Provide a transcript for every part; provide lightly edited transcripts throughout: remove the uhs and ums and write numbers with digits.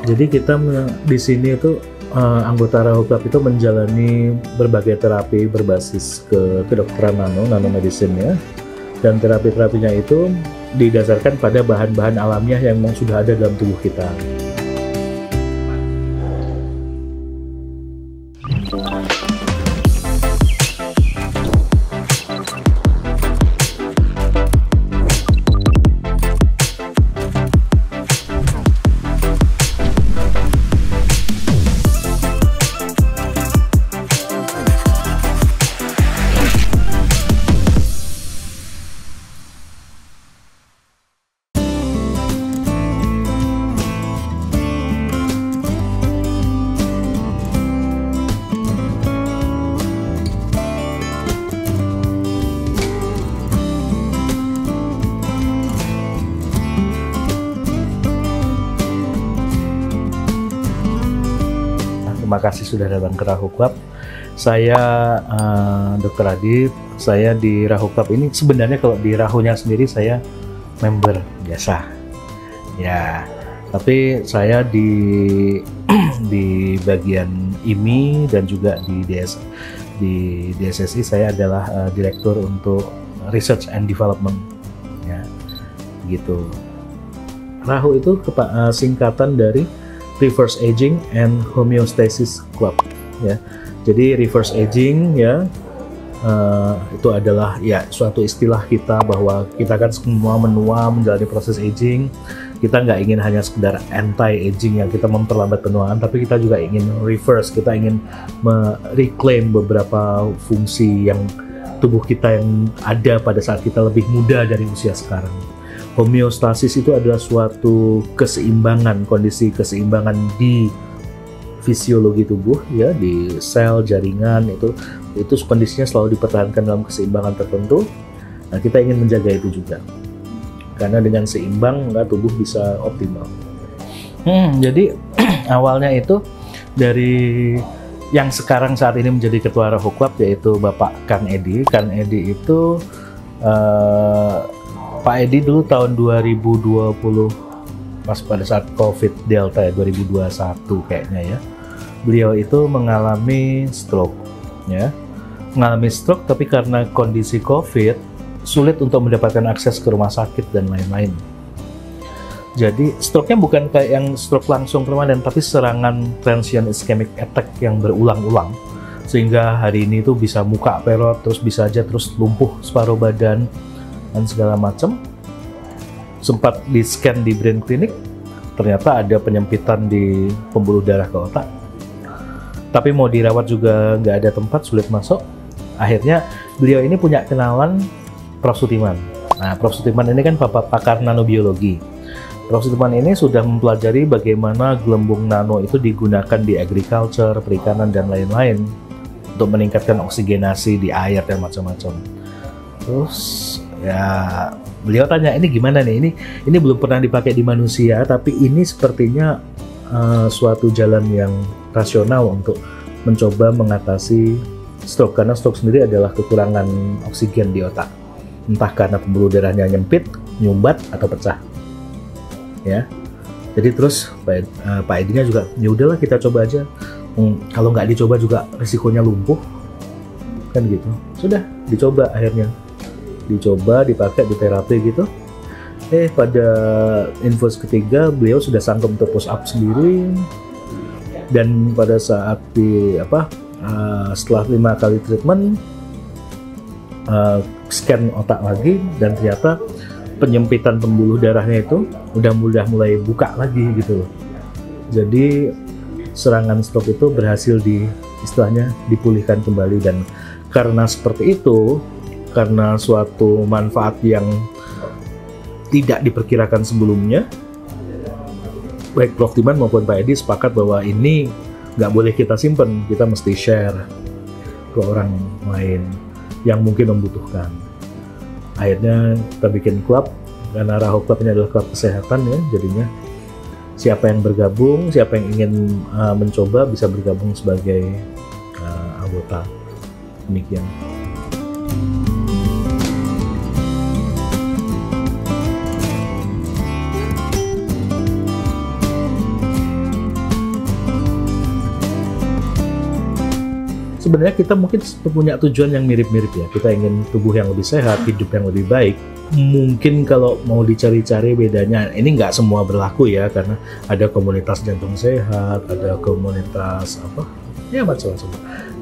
Jadi kita di sini itu anggota Rahu Club itu menjalani berbagai terapi berbasis kedokteran nanomedicine ya. Dan terapi-terapinya itu didasarkan pada bahan-bahan alamiah yang memang sudah ada dalam tubuh kita. Terima kasih sudah datang ke Rahu Club. Saya Dr. Adit. Saya di Rahu Club ini sebenarnya kalau di Rahunya sendiri saya member biasa. Ya, tapi saya di bagian IMI dan juga di DSSI saya adalah direktur untuk Research and Development. Ya, gitu. Rahu itu singkatan dari Reverse Aging and Homeostasis Club ya. Jadi reverse aging ya itu adalah ya suatu istilah kita bahwa kita kan semua menua menjalani proses aging. Kita nggak ingin hanya sekedar anti aging yang kita memperlambat penuaan, tapi kita juga ingin reverse, kita ingin mereclaim beberapa fungsi yang tubuh kita yang ada pada saat kita lebih muda dari usia sekarang. Homeostasis itu adalah suatu keseimbangan, kondisi keseimbangan di fisiologi tubuh ya, di sel, jaringan itu kondisinya selalu dipertahankan dalam keseimbangan tertentu. Nah, kita ingin menjaga itu juga. Karena dengan seimbang maka tubuh bisa optimal. Jadi awalnya itu dari yang sekarang saat ini menjadi ketua Rahu Club yaitu Bapak Kang Edi. Kang Edi itu Pak Edi dulu tahun 2020 pas pada saat COVID Delta ya, 2021 kayaknya ya. Beliau itu mengalami stroke ya. Mengalami stroke tapi karena kondisi COVID sulit untuk mendapatkan akses ke rumah sakit dan lain-lain. Jadi stroke-nya bukan kayak yang stroke langsung permanen tapi serangan transient ischemic attack yang berulang-ulang. Sehingga hari ini tuh bisa muka perot, terus bisa aja terus lumpuh separuh badan dan segala macam. Sempat di scan di brain clinic, ternyata ada penyempitan di pembuluh darah ke otak. Tapi mau dirawat juga nggak ada tempat, sulit masuk. Akhirnya beliau ini punya kenalan Prof. Sutiman. Nah, Prof. Sutiman ini kan pakar nanobiologi. Prof. Sutiman ini sudah mempelajari bagaimana gelembung nano itu digunakan di agriculture, perikanan, dan lain-lain untuk meningkatkan oksigenasi di air dan macam-macam. Terus ya beliau tanya, ini gimana nih, ini belum pernah dipakai di manusia tapi ini sepertinya suatu jalan yang rasional untuk mencoba mengatasi stroke, karena stroke sendiri adalah kekurangan oksigen di otak, entah karena pembuluh darahnya nyempit, nyumbat, atau pecah ya. Jadi terus Pak Edinya juga ya udahlah kita coba aja, kalau nggak dicoba juga risikonya lumpuh kan gitu. Sudah dicoba, akhirnya dicoba dipakai di terapi gitu. Pada infus ketiga beliau sudah sanggup untuk push up sendiri, dan pada saat setelah 5 kali treatment scan otak lagi, dan ternyata penyempitan pembuluh darahnya itu udah mulai buka lagi gitu. Jadi serangan stroke itu berhasil istilahnya dipulihkan kembali. Dan karena seperti itu, karena suatu manfaat yang tidak diperkirakan sebelumnya, baik Prof. Timan maupun Pak Edi sepakat bahwa ini nggak boleh kita simpen, kita mesti share ke orang lain yang mungkin membutuhkan. Akhirnya kita bikin klub, karena Rahu Club ini adalah klub kesehatan ya, jadinya siapa yang bergabung, siapa yang ingin mencoba bisa bergabung sebagai anggota. Demikian. sebenarnya kita mungkin punya tujuan yang mirip-mirip ya. Kita ingin tubuh yang lebih sehat, hidup yang lebih baik. Mungkin kalau mau dicari-cari bedanya, ini nggak semua berlaku ya, karena ada komunitas jantung sehat, ada komunitas apa, ya macam-macam.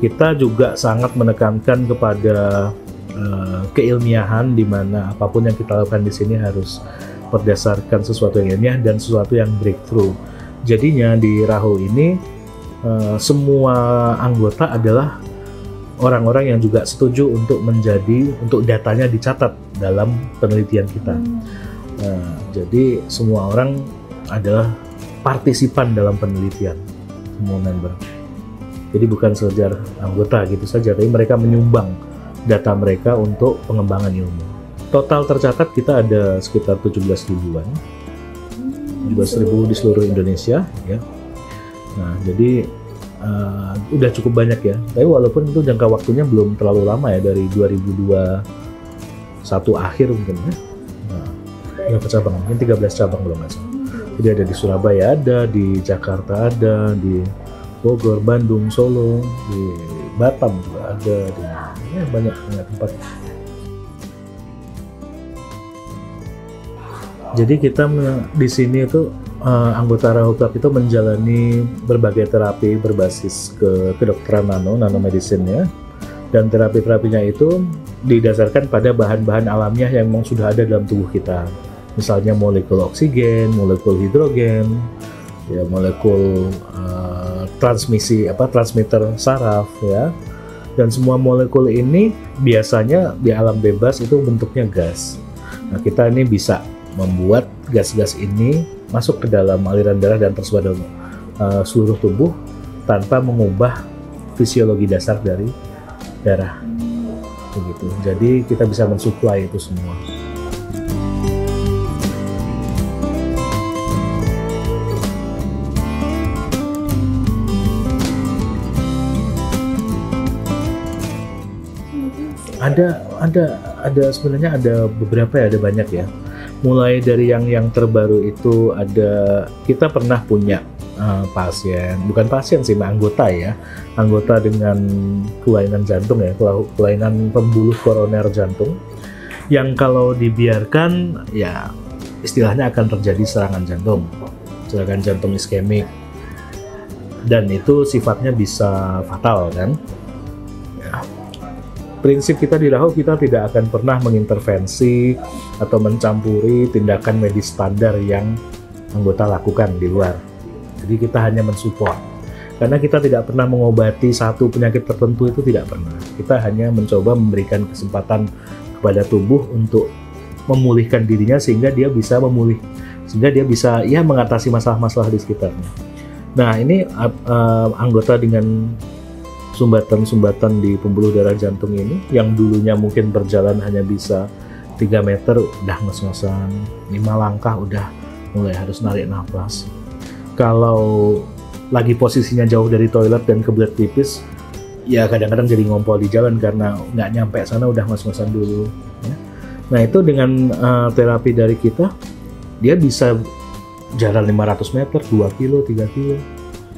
Kita juga sangat menekankan kepada keilmiahan, di mana apapun yang kita lakukan di sini harus berdasarkan sesuatu yang ilmiah dan sesuatu yang breakthrough. Jadinya di Raho ini semua anggota adalah orang-orang yang juga setuju untuk datanya dicatat dalam penelitian kita. Jadi semua orang adalah partisipan dalam penelitian, semua member. Jadi bukan sekedar anggota gitu saja, tapi mereka menyumbang data mereka untuk pengembangan ilmu. Total tercatat kita ada sekitar 17.000-an, 17.000 di seluruh Indonesia ya. Nah, jadi udah cukup banyak ya. Tapi walaupun itu jangka waktunya belum terlalu lama ya, dari 2021 akhir mungkin ya. Nah, berapa cabang? Mungkin 13 cabang belum nggak salah. Jadi ada di Surabaya, ada di Jakarta, ada di Bogor, Bandung, Solo, di Batam juga ada, di banyak tempat. Jadi kita di sini itu anggota Raho Club itu menjalani berbagai terapi berbasis kedokteran nanomedicine ya, dan terapi-terapinya itu didasarkan pada bahan-bahan alamiah yang memang sudah ada dalam tubuh kita, misalnya molekul oksigen, molekul hidrogen, ya, molekul transmitter saraf ya, dan semua molekul ini biasanya di alam bebas itu bentuknya gas. Nah, kita ini bisa membuat gas-gas ini masuk ke dalam aliran darah dan tersebar dalam seluruh tubuh tanpa mengubah fisiologi dasar dari darah, begitu. Jadi kita bisa mensuplai itu semua. Ada sebenarnya ada beberapa ya, ada banyak ya. Mulai dari yang terbaru itu ada, kita pernah punya pasien, bukan pasien sih, anggota ya, anggota dengan kelainan jantung ya, kelainan pembuluh koroner jantung, yang kalau dibiarkan ya istilahnya akan terjadi serangan jantung iskemik, dan itu sifatnya bisa fatal kan. Prinsip kita di Raho, kita tidak akan pernah mengintervensi atau mencampuri tindakan medis standar yang anggota lakukan di luar. Jadi kita hanya mensupport. Karena kita tidak pernah mengobati satu penyakit tertentu, itu tidak pernah. Kita hanya mencoba memberikan kesempatan kepada tubuh untuk memulihkan dirinya sehingga dia bisa memulih, sehingga dia bisa ya mengatasi masalah-masalah di sekitarnya. Nah, ini anggota dengan sumbatan di pembuluh darah jantung ini, yang dulunya mungkin berjalan hanya bisa 3 meter udah ngos-ngosan, 5 langkah udah mulai harus narik nafas. Kalau lagi posisinya jauh dari toilet dan kebelet pipis, ya kadang-kadang jadi ngompol di jalan karena nggak nyampe sana udah ngos-ngosan dulu ya. Nah, itu dengan terapi dari kita, dia bisa jalan 500 meter, 2 kilo, 3 kilo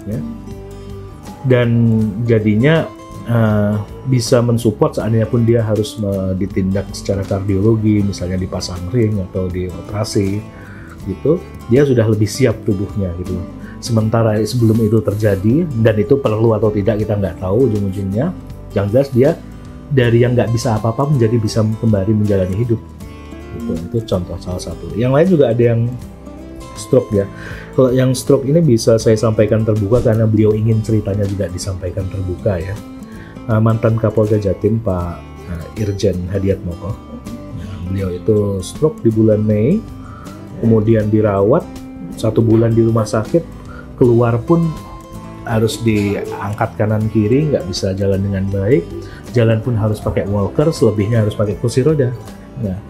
ya. Dan jadinya bisa mensupport seandainya pun dia harus ditindak secara kardiologi, misalnya dipasang ring atau dioperasi gitu, dia sudah lebih siap tubuhnya gitu. Sementara sebelum itu terjadi, dan itu perlu atau tidak kita nggak tahu ujung-ujungnya, yang jelas dia dari yang nggak bisa apa-apa menjadi bisa kembali menjalani hidup gitu. Itu contoh salah satu. Yang lain juga ada yang stroke ya. Kalau yang stroke ini bisa saya sampaikan terbuka karena beliau ingin ceritanya juga disampaikan terbuka ya. Mantan Kapolda Jatim Pak Irjen Hadiatmoko, beliau itu stroke di bulan Mei, kemudian dirawat 1 bulan di rumah sakit, keluar pun harus diangkat kanan kiri, nggak bisa jalan dengan baik, jalan pun harus pakai walker, selebihnya harus pakai kursi roda. Nah,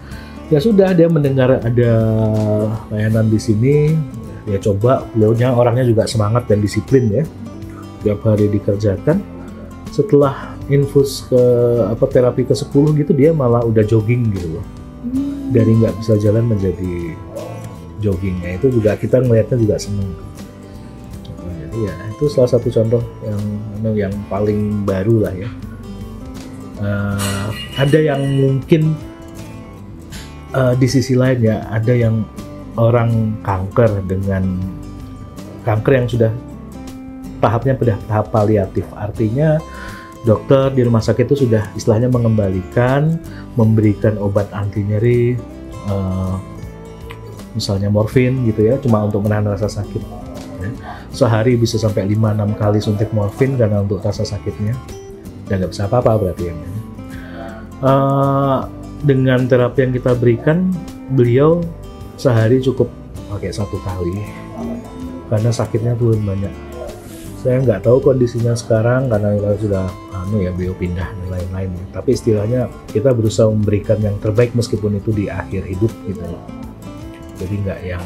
ya sudah, dia mendengar ada layanan di sini, dia coba. Beliaunya orangnya juga semangat dan disiplin ya, tiap hari dikerjakan. Setelah infus ke terapi ke-10 gitu, dia malah udah jogging gitu loh, dari nggak bisa jalan menjadi joggingnya. Itu juga kita ngelihatnya juga seneng. Jadi ya itu salah satu contoh yang paling baru lah ya. Ada yang mungkin di sisi lain ya, ada yang orang kanker dengan kanker yang sudah tahapnya pada tahap paliatif, artinya dokter di rumah sakit itu sudah istilahnya mengembalikan, memberikan obat anti nyeri, misalnya morfin gitu ya, cuma untuk menahan rasa sakit. Ya. Sehari bisa sampai 5-6 kali suntik morfin karena untuk rasa sakitnya, dan nggak bisa apa-apa berarti ya. Dengan terapi yang kita berikan, beliau sehari cukup pakai 1 kali karena sakitnya turun banyak. Saya nggak tahu kondisinya sekarang karena kita sudah beliau pindah dan lain-lain. Tapi istilahnya kita berusaha memberikan yang terbaik meskipun itu di akhir hidup gitu. Jadi nggak yang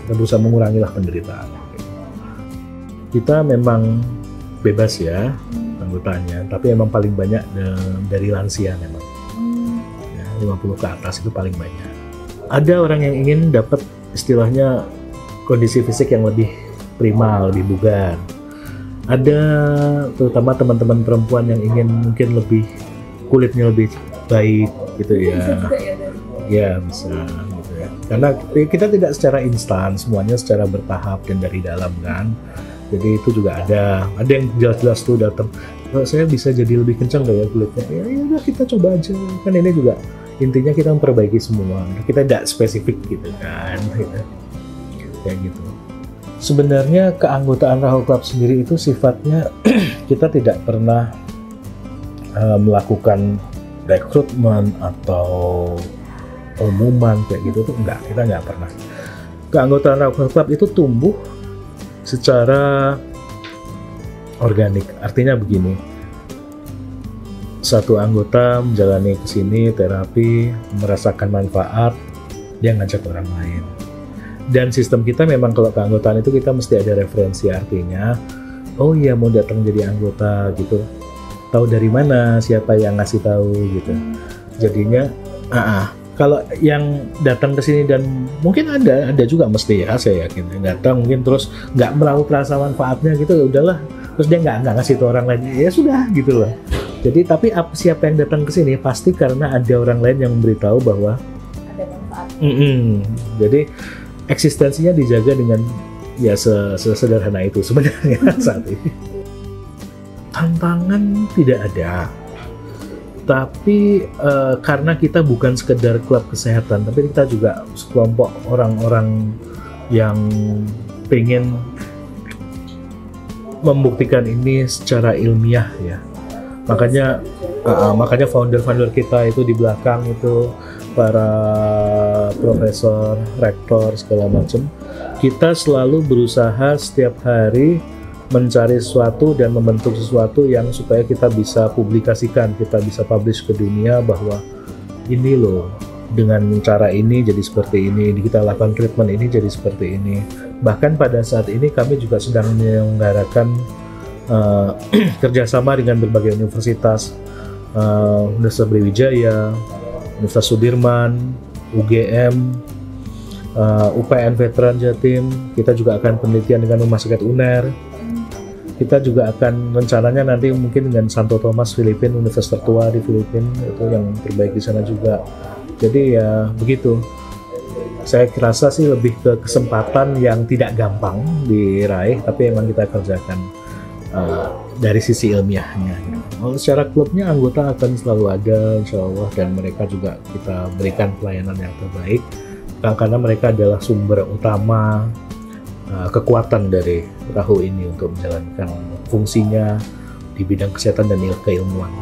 kita berusaha mengurangi lah penderitaan. Kita memang bebas ya anggotanya, tapi memang paling banyak dari lansia memang. 50 ke atas itu paling banyak. Ada orang yang ingin dapat istilahnya kondisi fisik yang lebih prima, lebih bugar. Ada terutama teman-teman perempuan yang ingin mungkin lebih kulitnya lebih baik gitu ya. Bisa juga ya dari Ya bisa gitu ya. Karena kita tidak secara instan, semuanya secara bertahap dan dari dalam kan. Jadi itu juga ada yang jelas-jelas tuh datang, saya bisa jadi lebih kencang gak ya kulitnya? Ya udah kita coba aja. Kan ini juga intinya kita memperbaiki semua, kita tidak spesifik gitu kan, kayak gitu. Sebenarnya keanggotaan Rahu Club sendiri itu sifatnya kita tidak pernah melakukan rekrutmen atau pengumuman kayak gitu tuh enggak, kita nggak pernah. Keanggotaan Rahu Club itu tumbuh secara organik, artinya begini. Satu anggota menjalani kesini terapi, merasakan manfaat, dia ngajak orang lain. Dan sistem kita memang kalau keanggotaan itu kita mesti ada referensi, artinya oh iya mau datang jadi anggota gitu, tahu dari mana, siapa yang ngasih tahu gitu. Jadinya kalau yang datang ke sini dan mungkin ada juga mesti ya, saya yakin datang mungkin terus nggak melakukan rasa manfaatnya gitu, ya udahlah, terus dia nggak ngasih ke orang lain, ya sudah gitu loh. Jadi tapi siapa yang datang ke sini pasti karena ada orang lain yang memberitahu bahwa ada manfaat. Jadi eksistensinya dijaga dengan ya sesederhana itu sebenarnya saat ini. Tantangan tidak ada, tapi karena kita bukan sekedar klub kesehatan, tapi kita juga sekelompok orang-orang yang pengen membuktikan ini secara ilmiah ya. Makanya founder-founder kita itu di belakang itu para profesor, rektor segala macam. Kita selalu berusaha setiap hari mencari sesuatu dan membentuk sesuatu yang supaya kita bisa publikasikan, kita bisa publish ke dunia bahwa ini loh, dengan cara ini jadi seperti ini, kita lakukan treatment ini jadi seperti ini. Bahkan pada saat ini kami juga sedang menyelenggarakan kerjasama dengan berbagai universitas, Universitas Brawijaya, Universitas Sudirman, UGM, UPN Veteran Jatim. Kita juga akan penelitian dengan Rumah Sakit UNER. Kita juga akan rencananya nanti mungkin dengan Santo Thomas Filipina, universitas tertua di Filipina, itu yang terbaik di sana juga. Jadi ya begitu. Saya rasa sih lebih ke kesempatan yang tidak gampang diraih, tapi emang kita kerjakan dari sisi ilmiahnya. Secara klubnya anggota akan selalu ada, insya Allah, dan mereka juga kita berikan pelayanan yang terbaik karena mereka adalah sumber utama kekuatan dari Rahu ini untuk menjalankan fungsinya di bidang kesehatan dan keilmuan.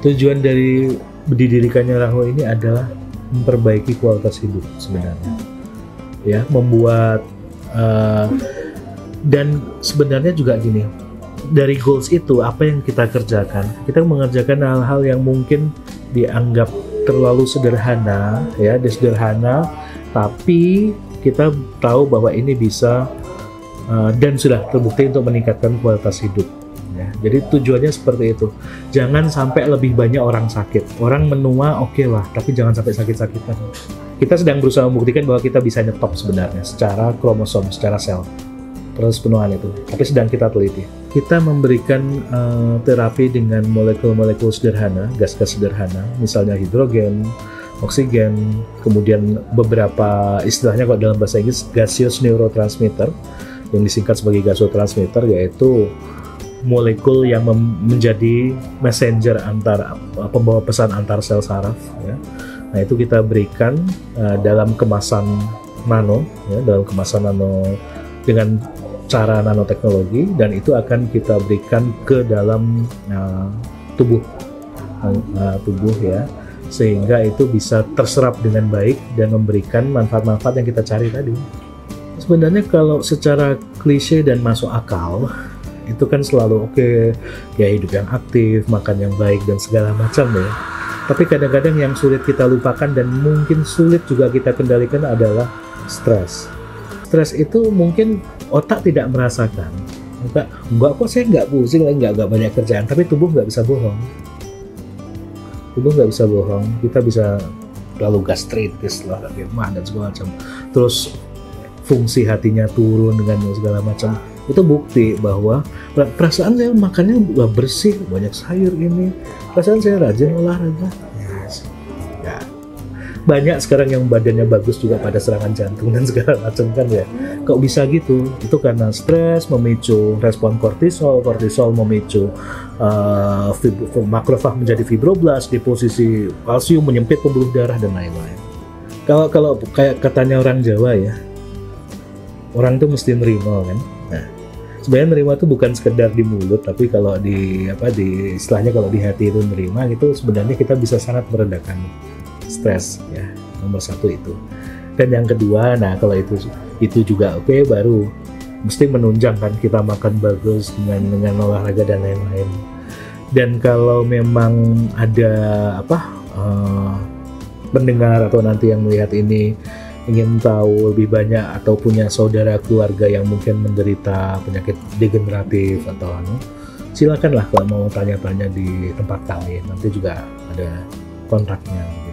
Tujuan dari didirikannya Rahu ini adalah memperbaiki kualitas hidup sebenarnya. Ya, membuat dan sebenarnya juga gini, dari goals itu apa yang kita kerjakan, kita mengerjakan hal-hal yang mungkin dianggap terlalu sederhana ya, sederhana, tapi kita tahu bahwa ini bisa dan sudah terbukti untuk meningkatkan kualitas hidup. Ya, jadi tujuannya seperti itu. Jangan sampai lebih banyak orang sakit. Orang menua oke lah, tapi jangan sampai sakit-sakitan. Kita sedang berusaha membuktikan bahwa kita bisa nyetop sebenarnya secara kromosom, secara sel, proses penuaan itu. Tapi sedang kita teliti. Kita memberikan terapi dengan molekul-molekul sederhana, gas-gas sederhana, misalnya hidrogen, oksigen, kemudian beberapa istilahnya kalau dalam bahasa Inggris gaseous neurotransmitter, yang disingkat sebagai gasotransmitter, yaitu molekul yang menjadi messenger antar pembawa pesan antar sel saraf. Ya. Nah itu kita berikan dalam kemasan nano, ya, dalam kemasan nano dengan cara nanoteknologi, dan itu akan kita berikan ke dalam tubuh ya, sehingga itu bisa terserap dengan baik dan memberikan manfaat-manfaat yang kita cari tadi. Sebenarnya kalau secara klise dan masuk akal, itu kan selalu oke, ya hidup yang aktif, makan yang baik dan segala macam ya. Tapi kadang-kadang yang sulit kita lupakan dan mungkin sulit juga kita kendalikan adalah stres. Stres itu mungkin otak tidak merasakan. Enggak kok, saya nggak pusing, nggak banyak kerjaan, tapi tubuh nggak bisa bohong. Tubuh nggak bisa bohong, kita bisa lalu gastritis lah, mah dan segala macam. Terus fungsi hatinya turun dengan segala macam. Itu bukti bahwa perasaan saya makannya bersih, banyak sayur ini, perasaan saya rajin olahraga. Yes. Ya. Banyak sekarang yang badannya bagus juga pada serangan jantung dan segala macam kan ya. Kok bisa gitu? Itu karena stres memicu respon kortisol, kortisol memicu makrofag menjadi fibroblast, di posisi kalsium menyempit pembuluh darah dan lain-lain. Kalau kayak katanya orang Jawa ya, orang tuh mesti nerima kan. Nah, sebenarnya nerima itu bukan sekedar di mulut, tapi kalau di istilahnya kalau di hati itu nerima gitu, sebenarnya kita bisa sangat meredakan stres ya. Nomor satu itu. Dan yang kedua, nah kalau itu juga oke, baru mesti menunjang kan kita makan bagus dengan olahraga dan lain-lain. Dan kalau memang ada pendengar atau nanti yang melihat ini ingin tahu lebih banyak atau punya saudara keluarga yang mungkin menderita penyakit degeneratif atau silakanlah kalau mau tanya-tanya di tempat kami, nanti juga ada kontaknya.